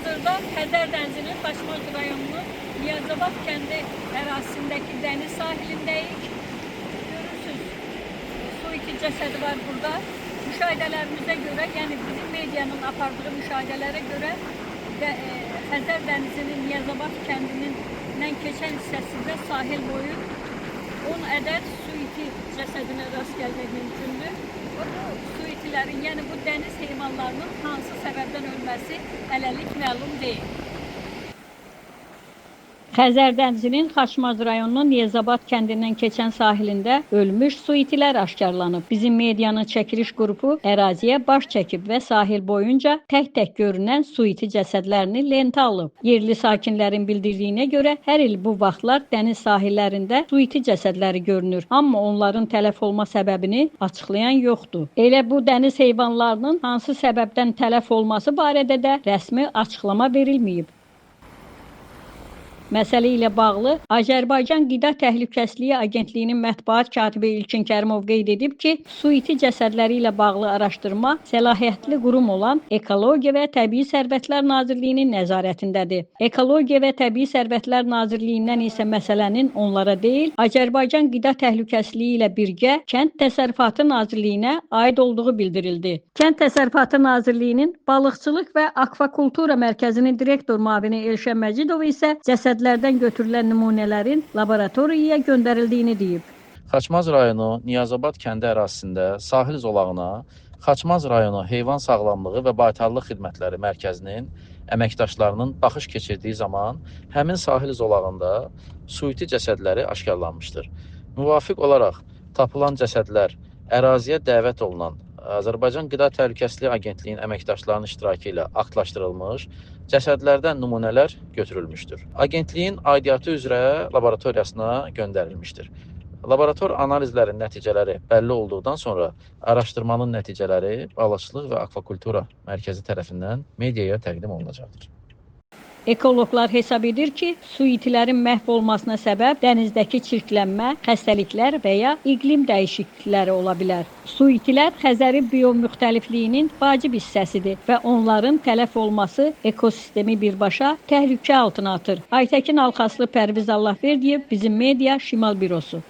Hal-hazırda Xəzər dənizinin Xaçmaz rayonunun Niyazabad kəndi ərazisindəki dəniz sahilindəyik. Görürsünüz, su iti cəsədi var burada. Müşahidələrimizə görə, yəni bizim medianın apardığı müşahidələrə görə Xəzər dənizinin Niyazabad kəndindən keçən hissəsində sahil boyu 10 ədəd su iti cəsədinə rast gəlmək mümkündür. Bu su itilərin, yəni bu dəniz heyvanlarının hansı səbəbdən ölməsi hələlik məlum deyil. Xəzər dənizinin Xaçmaz rayonunun Niyazabad kəndindən keçən sahilində ölmüş su itilər aşkarlanıb. Bizim medianın çəkiliş qrupu əraziyə baş çəkib və sahil boyunca tək-tək görünən su iti cəsədlərini lentə alıb. Yerli sakinlərin bildirdiyinə görə hər il bu vaxtlar dəniz sahillərində su iti cəsədləri görünür. Amma onların tələf olma səbəbini açıqlayan yoxdur. Elə bu dəniz heyvanlarının hansı səbəbdən tələf olması barədə də rəsmi açıqlama verilməyib. Məsələ ilə bağlı Azərbaycan Qida Təhlükəsizliyi Agentliyinin mətbuat katibi İlkin Kərimov qeyd edib ki, su iti cəsədləri ilə bağlı araşdırma səlahiyyətli qurum olan Ekologiya və Təbii Sərvətlər Nazirliyinin nəzarətindədir. Ekologiya və Təbii Sərvətlər Nazirliyindən isə məsələnin onlara deyil, Azərbaycan Qida Təhlükəsizliyi ilə birgə Kənd Təsərrüfatı Nazirliyinə aid olduğu bildirildi. Kənd Təsərrüfatı Nazirliyinin Balıqçılıq və Akvakultura Mərkəzinin direktor müavini Elşən Məcidov isə cəsədlərdən götürülən nümunələrin laboratoriyaya göndərildiyini deyib. Xaçmaz rayonu Niyazabad kəndi ərazisində sahil zolağına Xaçmaz rayonu Heyvan Sağlamlığı və Baytarlıq Xidmətləri Mərkəzinin əməkdaşlarının baxış keçirdiyi zaman həmin sahil zolağında su iti cəsədləri aşkarlanmışdır. Müvafiq olaraq tapılan cəsədlər əraziyə dəvət olunan Azərbaycan Qida Təhlükəsizliyi Agentliyinin əməkdaşlarının iştirakı ilə aktlaşdırılmış, cəsədlərdən nümunələr götürülmüşdür. Agentliyin aidiyyatı üzrə laboratoriyasına göndərilmişdir. Laborator analizlərin nəticələri bəlli olduqdan sonra araşdırmanın nəticələri Balıqçılıq və Akvakultura Mərkəzi tərəfindən mediaya təqdim olunacaqdır. Ekoloqlar hesab edir ki, su itilərin məhv olmasına səbəb dənizdəki çirklənmə, xəstəliklər və ya iqlim dəyişiklikləri ola bilər. Su itilər Xəzərin biomüxtəlifliyinin vacib hissəsidir və onların tələf olması ekosistemi birbaşa təhlükə altına atır. Aytəkin Alxaslı, Pərviz Allahverdiyev, bizim media Şimal bürosu.